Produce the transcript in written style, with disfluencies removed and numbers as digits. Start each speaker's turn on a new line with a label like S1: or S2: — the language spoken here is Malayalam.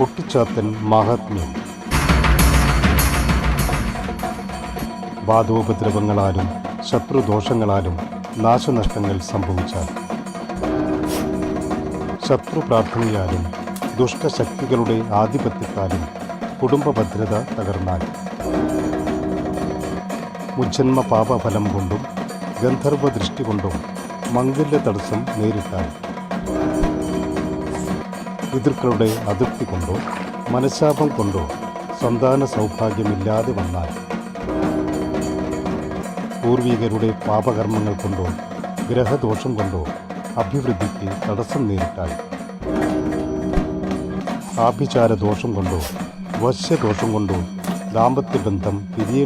S1: കുട്ടിച്ചാത്തൻ മാഹാത്മ്യം. വാദോപദ്രവങ്ങളാലും ശത്രുദോഷങ്ങളാലും നാശനഷ്ടങ്ങൾ സംഭവിച്ചാൽ, ശത്രുപ്രാർത്ഥനയാലും ദുഷ്ടശക്തികളുടെ ആധിപത്യത്താലും കുടുംബഭദ്രത തകർന്നാൽ, മുജ്ജന്മ പാപഫലം കൊണ്ടും ഗന്ധർവ ദൃഷ്ടി കൊണ്ടും മംഗല്യ തടസ്സം നേരിട്ടാൽ, പിതൃക്കളുടെ അതൃപ്തി കൊണ്ടോ മനഃശാപം കൊണ്ടോ സന്താന സൗഭാഗ്യമില്ലാതെ വന്നാൽ, പൂർവികരുടെ പാപകർമ്മങ്ങൾ കൊണ്ടോ ഗ്രഹദോഷം കൊണ്ടോ അഭിവൃദ്ധിക്ക് തടസ്സം നേരിട്ടാൽ, ആഭിചാരദോഷം കൊണ്ടോ വശ്യദോഷം കൊണ്ടോ ദാമ്പത്യബന്ധം പിരിയേണ്ടി